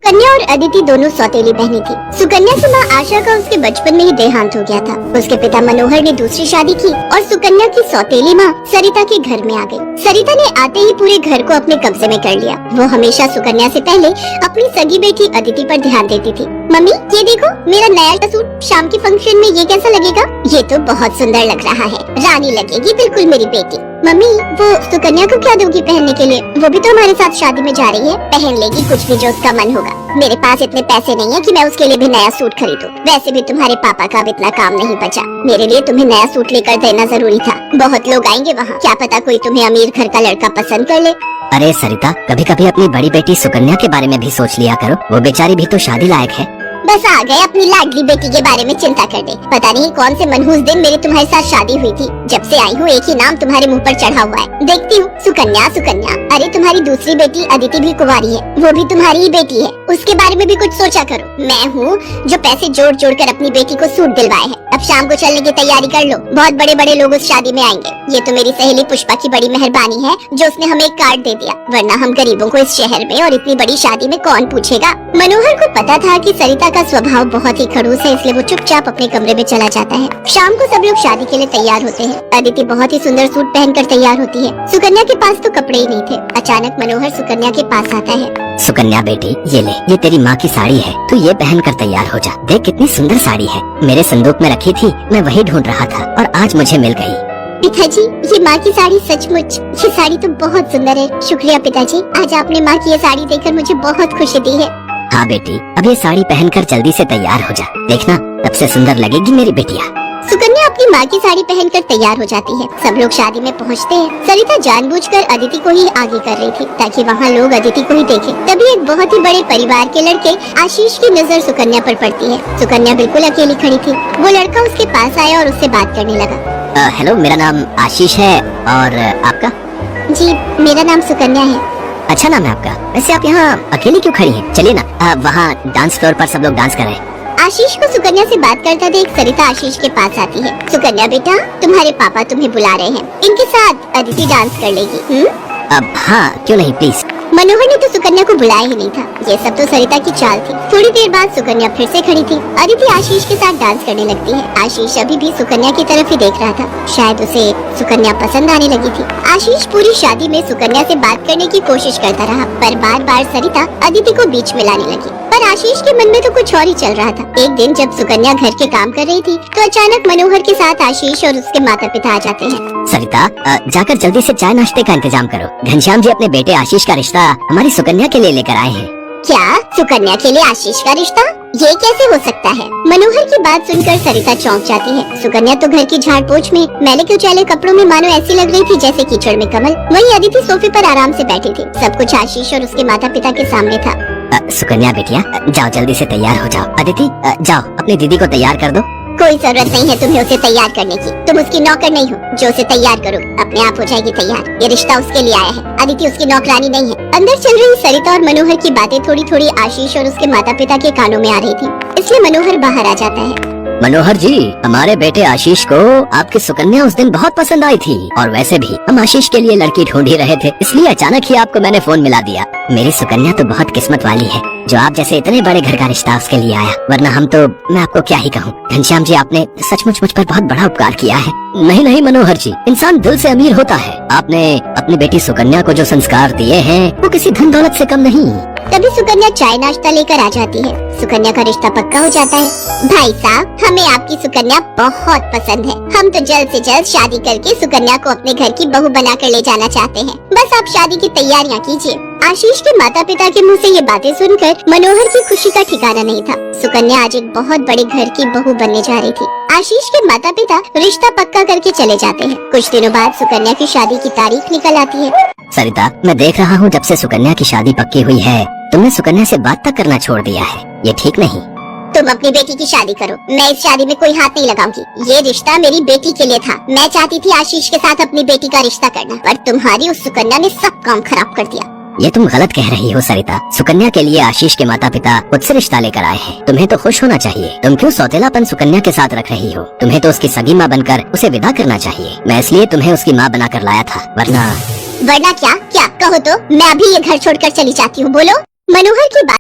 सुकन्या और अदिति दोनों सौतेली बहनें थी। सुकन्या की माँ आशा का उसके बचपन में ही देहांत हो गया था। उसके पिता मनोहर ने दूसरी शादी की और सुकन्या की सौतेली माँ सरिता के घर में आ गई। सरिता ने आते ही पूरे घर को अपने कब्जे में कर लिया। वो हमेशा सुकन्या से पहले अपनी सगी बेटी अदिति पर ध्यान देती थी। मम्मी ये देखो मेरा नया सूट, शाम के फंक्शन में ये कैसा लगेगा? ये तो बहुत सुंदर लग रहा है, रानी लगेगी बिल्कुल मेरी बेटी। मम्मी वो सुकन्या को क्या दोगी पहनने के लिए? वो भी तो हमारे साथ शादी में जा रही है, पहन लेगी कुछ भी जो उसका मन होगा। मेरे पास इतने पैसे नहीं है कि मैं उसके लिए भी नया सूट खरीदूं। वैसे भी तुम्हारे पापा का अब इतना काम नहीं बचा। मेरे लिए तुम्हें नया सूट लेकर देना जरूरी था। बहुत लोग आएंगे वहाँ, क्या पता कोई तुम्हें अमीर घर का लड़का पसंद कर ले। अरे सरिता, कभी कभी अपनी बड़ी बेटी सुकन्या के बारे में भी सोच लिया करो। वो बेचारी भी तो शादी लायक है। बस आ गए अपनी लाडली बेटी के बारे में चिंता करने। पता नहीं कौन से मनहूस दिन मेरी तुम्हारे साथ शादी हुई थी। जब से आई हूँ एक ही नाम तुम्हारे मुंह पर चढ़ा हुआ है। देखती हूँ सुकन्या सुकन्या। अरे तुम्हारी दूसरी बेटी अदिति भी कुंवारी है, वो भी तुम्हारी ही बेटी है। उसके बारे में भी कुछ सोचा करो। मैं हूँ जो पैसे जोड़ जोड़ कर अपनी बेटी को सूट दिलवाए हैं। अब शाम को चलने की तैयारी कर लो, बहुत बड़े बड़े लोग उस शादी में आएंगे। ये तो मेरी सहेली पुष्पा की बड़ी मेहरबानी है जो उसने हमें एक कार्ड दे दिया, वरना हम गरीबों को इस शहर में और इतनी बड़ी शादी में कौन पूछेगा। मनोहर को पता था कि सरिता का स्वभाव बहुत ही खड़ूस है, इसलिए वो चुपचाप अपने कमरे में चला जाता है। शाम को सब लोग शादी के लिए तैयार होते हैं। अदिति बहुत ही सुंदर सूट पहनकर तैयार होती है। सुकन्या के पास तो कपड़े ही नहीं थे। अचानक मनोहर सुकन्या के पास आता है। सुकन्या बेटी, ये ले, ये तेरी माँ की साड़ी है, तू ये पहन कर तैयार हो जा। देख कितनी सुंदर साड़ी है, मेरे संदूक में रखी थी, मैं वही ढूंढ रहा था और आज मुझे मिल गई। पिताजी ये माँ की साड़ी सचमुच, ये साड़ी तो बहुत सुंदर है। शुक्रिया पिताजी, आज आपने माँ की ये साड़ी देखकर मुझे बहुत खुशी दी है। हाँ बेटी, अब ये साड़ी पहनकर जल्दी से तैयार हो जा, देखना तब से सुंदर लगेगी मेरी बेटिया। सुकन्या अपनी माँ की साड़ी पहनकर तैयार हो जाती है। सब लोग शादी में पहुँचते हैं। सरिता जानबूझकर अदिति को ही आगे कर रही थी ताकि वहाँ लोग अदिति को ही देखें। तभी एक बहुत ही बड़े परिवार के लड़के आशीष की नजर सुकन्या पर पड़ती है। सुकन्या बिल्कुल अकेली खड़ी थी। वो लड़का उसके पास आया और उससे बात करने लगा। हेलो, मेरा नाम आशीष है और आपका? जी मेरा नाम सुकन्या है। अच्छा नाम है आपका। वैसे आप यहाँ अकेली क्यों खड़ी हैं? चलिए ना, वहाँ डांस फ्लोर पर सब लोग डांस कर रहे हैं। आशीष को सुकन्या से बात करता देख सरिता आशीष के पास आती है। सुकन्या बेटा, तुम्हारे पापा तुम्हें बुला रहे हैं, इनके साथ अदिति डांस कर लेगी। अब हाँ, क्यों नहीं, प्लीज। मनोहर ने तो सुकन्या को बुलाया ही नहीं था। ये सब तो सरिता की चाल थी। थोड़ी देर बाद सुकन्या फिर से खड़ी थी। अदिति आशीष के साथ डांस करने लगती है। आशीष अभी भी सुकन्या की तरफ ही देख रहा था। शायद उसे सुकन्या पसंद आने लगी थी। आशीष पूरी शादी में सुकन्या से बात करने की कोशिश करता रहा, पर बार बार सरिता अदिति को बीच में लाने लगी। पर आशीष के मन में तो कुछ और ही चल रहा था। एक दिन जब सुकन्या घर के काम कर रही थी तो अचानक मनोहर के साथ आशीष और उसके माता पिता आ जाते हैं। सरिता, जाकर जल्दी से चाय नाश्ते का इंतजाम करो। घनश्याम जी अपने बेटे आशीष का रिश्ता हमारी सुकन्या के लिए लेकर आए हैं। क्या? सुकन्या के लिए आशीष का रिश्ता? ये कैसे हो सकता है? मनोहर की बात सुनकर सरिता चौंक जाती है। सुकन्या तो घर की झाड़ पोंछ में मैले कुचैले कपड़ों में मानो ऐसी लग रही थी जैसे कीचड़ में कमल। वहीं अदिति सोफे पर आराम से बैठी थी। सब कुछ आशीष और उसके माता पिता के सामने था। सुकन्या बेटिया, जाओ जल्दी से तैयार हो जाओ। अदिति, जाओ अपनी दीदी को तैयार कर दो। कोई जरूरत नहीं है तुम्हें उसे तैयार करने की। तुम उसकी नौकर नहीं हो जो उसे तैयार करो, अपने आप हो जाएगी तैयार। ये रिश्ता उसके लिए आया है, अदिति उसकी नौकरानी नहीं है। अंदर चल रही सरिता और मनोहर की बातें थोड़ी थोड़ी आशीष और उसके माता पिता के कानों में आ रही थी, इसलिए मनोहर बाहर आ जाता है। मनोहर जी, हमारे बेटे आशीष को आपकी सुकन्या उस दिन बहुत पसंद आई थी और वैसे भी हम आशीष के लिए लड़की ढूंढ ही रहे थे, इसलिए अचानक ही आपको मैंने फोन मिला दिया। मेरी सुकन्या तो बहुत किस्मत वाली है जो आप जैसे इतने बड़े घर का रिश्ता उसके लिए आया, वरना हम तो, मैं आपको क्या ही कहूँ। घनश्याम जी, आपने सचमुच मुझ पर बहुत बड़ा उपकार किया है। नहीं नहीं मनोहर जी, इंसान दिल से अमीर होता है। आपने अपनी बेटी सुकन्या को जो संस्कार दिए हैं वो किसी धन दौलत से कम नहीं। तभी सुकन्या चाय नाश्ता लेकर आ जाती है। सुकन्या का रिश्ता पक्का हो जाता है। भाई साहब, हमें आपकी सुकन्या बहुत पसंद है। हम तो जल्द से जल्द शादी करके सुकन्या को अपने घर की बहू बनाकर ले जाना चाहते हैं। बस आप शादी की तैयारियां कीजिए। आशीष के माता पिता के मुंह से ये बातें सुनकर मनोहर की खुशी का ठिकाना नहीं था। सुकन्या आज एक बहुत बड़े घर की बहू बनने जा रही थी। आशीष के माता पिता रिश्ता पक्का करके चले जाते हैं। कुछ दिनों बाद सुकन्या की शादी की तारीख निकल आती है। सरिता, मैं देख रहा हूँ जब से सुकन्या की शादी पक्की हुई है तुमने सुकन्या से बात तक करना छोड़ दिया है। ये ठीक नहीं। तुम अपनी बेटी की शादी करो, मैं इस शादी में कोई हाथ नहीं लगाऊंगी। ये रिश्ता मेरी बेटी के लिए था। मैं चाहती थी आशीष के साथ अपनी बेटी का रिश्ता करना, पर तुम्हारी उस सुकन्या ने सब काम खराब कर दिया। ये तुम गलत कह रही हो सरिता। सुकन्या के लिए आशीष के माता पिता खुद से रिश्ता लेकर आए हैं। तुम्हें तो खुश होना चाहिए। तुम क्यों सौतेलापन सुकन्या के साथ रख रही हो? तुम्हें तो उसकी सगी माँ बनकर उसे विदा करना चाहिए। मैं इसलिए तुम्हें उसकी माँ बनाकर लाया था, वरना क्या? क्या कहो तो मैं अभी ये घर छोड़कर चली जाती हूँ। बोलो। मनोहर की बात